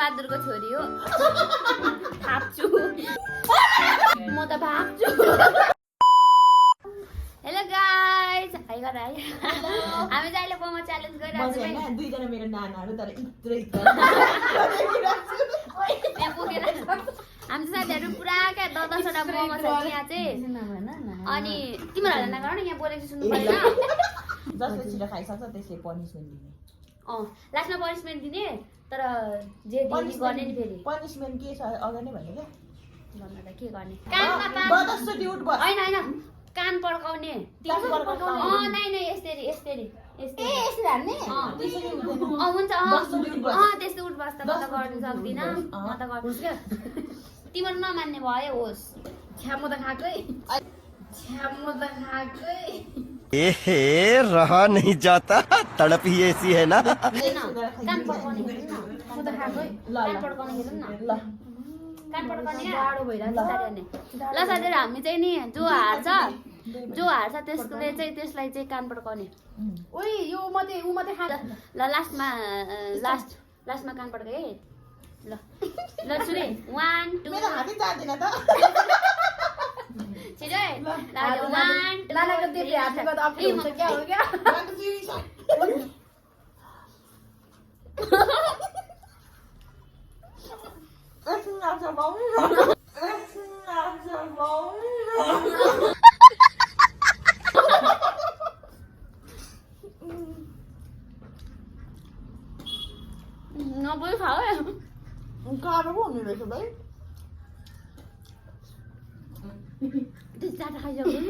बहादुरको छोरी हो थाप्छु म त भाग्छु हेलो गाइस हाई गर हाई हामी चाहिँ अहिले मोमो च्यालेन्ज गरिरहेको छौँ हैन दुईजना मेरो नानाहरु तर इत्रै यहाँ पुगेर हामी साथीहरु पुरा क्या 10-10 वटा मोमो छ यहाँ चाहिँ अनि तिमीहरुले नगर न यहाँ बोलेको सुन्नु पर्दैन जसले छिटो खाइसक्छ त्यसले पनिशमेन्ट दिने लास्टमा पनिशमेन्ट दिने तर जे दिने गर्ने नि फेरि पनिशमेन्ट के छ अगाडि नै भने क्या भन्नु त के गर्ने कानमा बदस्सोटी उठ बस हैन हैन कान पड्काउने नाइ नाइ यसरी यसरी यसरी यसरी हान्ने त्यसरी हुन्छ त्यस्तो उठ बस्दा म त गर्न सक्दिन म त गर्छु क्या तिम्रो नमान्ने भयो होस् छ्या म त खाकै एहे रहा नहीं जाता तड़प ही ऐसी है ना कान पड्काउने हेर्नु न म त खाकै कान पड्काउने हेर्नु न ल कान पड्काउने गाह्रो भइरहेछ ल साथीहरु हामी चाहिँ नि जो हार्छ त्यसले चाहिँ त्यसलाई चाहिँ कान पड्काउने ओइ यो मात्रै उ मात्रै खा ल लास्टमा कान पड्काए है ल ल सुने 1 2 मेरो हातै जाँदैन त छिटो है ल 1 लालाको देख्दै हातले गर्दा अप्ठ्यारो हुन्छ क्या हो क्या नबोल खाऊ है गाह्रो पो हुने रहेछ भाइ त्यो ज्यादा खाइसक्यो नि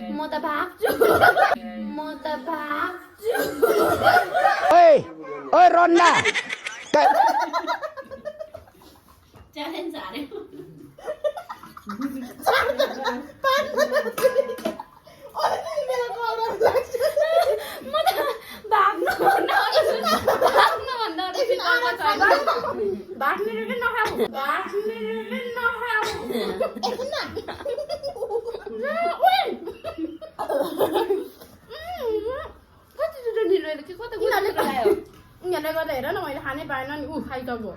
म त भाग्छु ओए ओए रोन्ना च्यालेन्ज हार्यो म त भाग्नु भन्दा भाग्ने रे नखाऊ कति छिटो निलो के कता यिनीहरूले गर्दा हेर न मैले खानै पाएन नि ऊ खाइसक्यो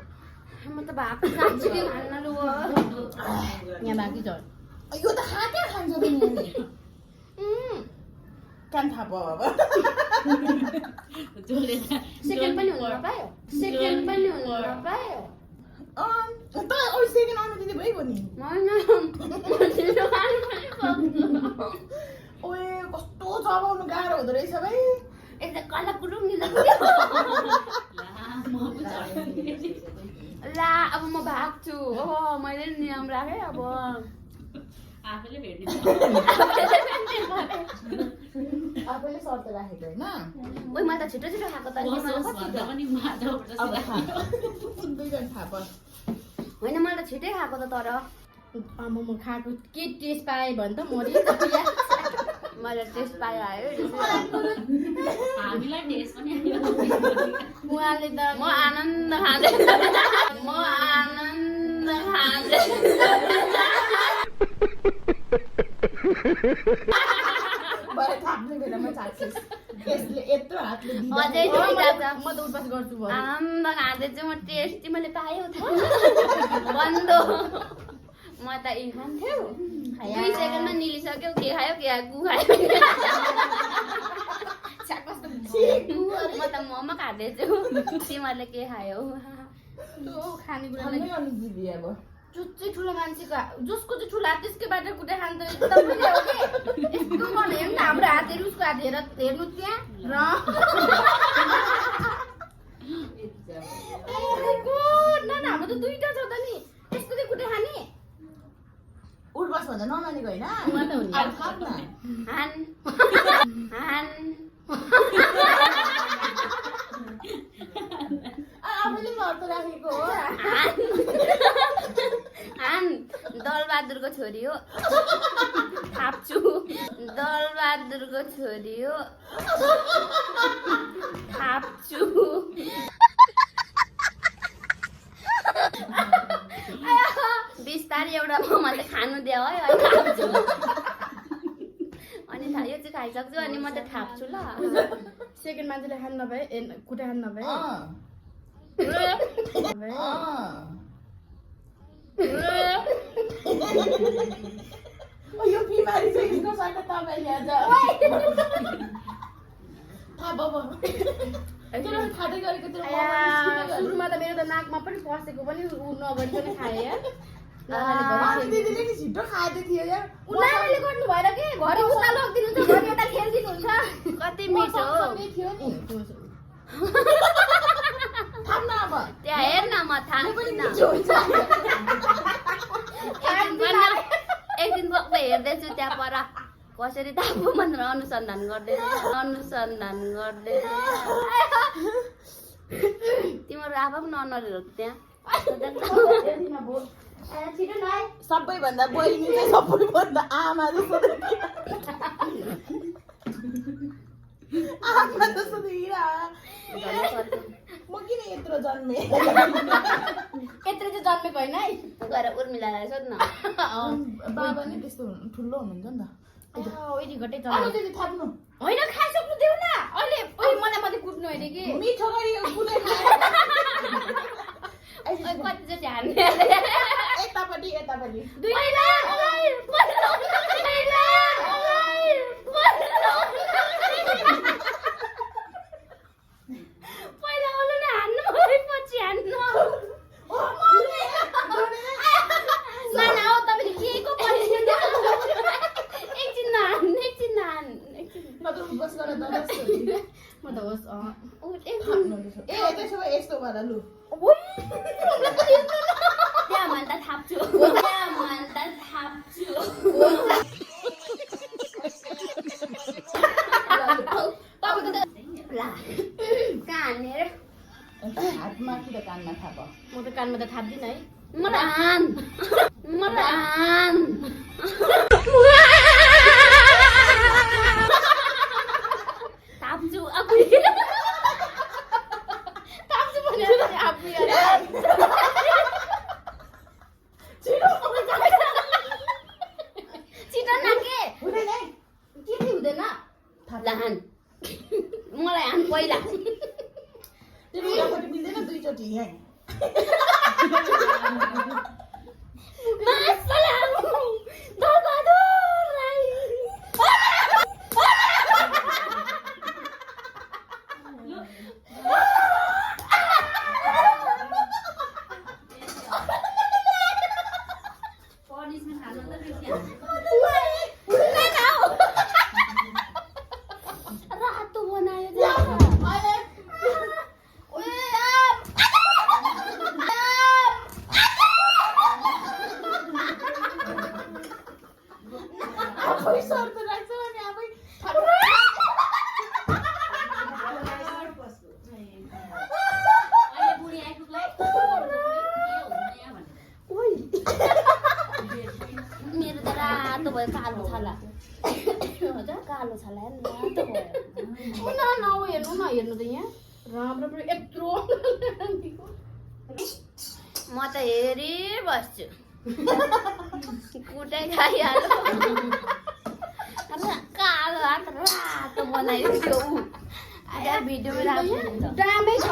म त भाग्छु साँच्चै के खान्न लु यहाँ बाँकी छ यो त खाँदै खान्छ नि कान थाप अब सेकेन्ड पनि हुन नपायो त अरू सेकेन्ड आउनु दिँदै भइगयो नि ओए कस्तो चबाउनु गाह्रो हुँदो रहेछ भाइ यता कला कुरुङ नि ला अब म भाग्छु ओहो मैले नियम राखे अब आफैले सर्त राखेको होइन ओइ म त छिटो खाएको त होइन मैले त छिटै खाएको त तर म खाएको के टेस्ट पाएँ भने त मरि मैले टेस्ट पायो आयो हामीलाई टेस्ट पनि उहाँले त म आनन्द खाँदै थाप्ने बेलामा चाख्छस् यसले यत्रो हातले अझै म त उपास गर्छु आनन्द खाँदैछु म टेस्टी मैले पाएँ म त यी खान्थ्यौ 2 सेकेन्डमा निलिसक्यो के खायो गु खायो म त मोमो खाँदैछु तिमीहरूले के खायौ खानेकुरा चुच्ची ठुलो मान्छेको जसको चाहिँ ठुलो हात त्यसकै बाटो कुटे खान्छ एकदम मिल्यो के यस्तो मन हेर्नु न हाम्रो हातहरू उसको हात हेर्नु त्यहाँ र हाम्रो त दुईटा छ त नि त्यसको चाहिँ कुटे खाने उठबस भन्दा नमानेको होइन हान हान आफैले मर्त राखेको हो हान दलबहादुरको छोरी हो थाप्छु दलबहादुरको छोरी हो थाप्छु बिस्तारै एउटा मोमोले खानु दियो है थाप्छु अनि यो चाहिँ खाइसक्छु अनि म त थाप्छु ल सेकेन्ड मान्छेले खानु नभए कुटे खानु नभए यो बिमारी चाहिँ यसको सँग तपाईँले आज थाहा भयो खाँदै गरेको सुरुमा त मेरो त नाकमा पनि पसेको पनि उ नगरिकन खाएँ यार दिदीले नि छिटो खाँदै थियो यार उनीहरूले गर्नु भएर के घरि उता लगिदिनुहुन्छ घरि यता खेलिदिनुहुन्छ कति मिठो हो थियो नि थाप्न अब त्यहाँ हेर न म थाप्दिनँ एक दिन पक्क हेर्दैछु त्यहाँ पर कसरी थाप्नु भनेर अनुसन्धान गर्दैछु तिम्रो आफा पनि ननरेर त्यहाँ सबैभन्दा बहिनी चाहिँ सबैभन्दा आमा जस्तो आमा जस्तो देखिरा म किन यत्रो जन्मे यत्रो चाहिँ जन्मेको होइन है गएर उर्मिलालाई सोध्न बाबा नि त्यस्तो ठुलो हुनुहुन्छ नि त ओइ घटै अब त्यति थाप्नु होइन खाइसक्नु देऊ न अहिले मलाई मात्रै कुट्नु होइन कि मिठो गरी कुनै कतिचोटि हान्ने यतापट्टि यतापट्टि पहिला आउनु न हान्नु पछि हान्नु एकछिन नहान् म त बस गरेर म त होस् ए त्यसो भए यस्तो गर लु त्यहाँ भन्दा थाप्छु कहाँ हान्ने रे हातमा कि त कानमा थाप म त कानमा त थाप्दिनँ है मलाई हान थाप्छु छिटो न के हुँदैन है के हुँदैन हान मलाई हान पहिला त्यो उतापट्टि मिल्दैन दुईचोटि यहाँ रातो बनायो आफै सर्त राख्छ अनि आफै मेरो त रातो भयो कालो छाला कालो छाला रातो भयो हेर्नु न हेर्नु त यहाँ राम्रो पनि यत्रो म त हेरिबस्छु कुटै खाइहाल्यो कालो हात रातो बनायो त्यो भिडियो राम्रो हुन्छ दामै छ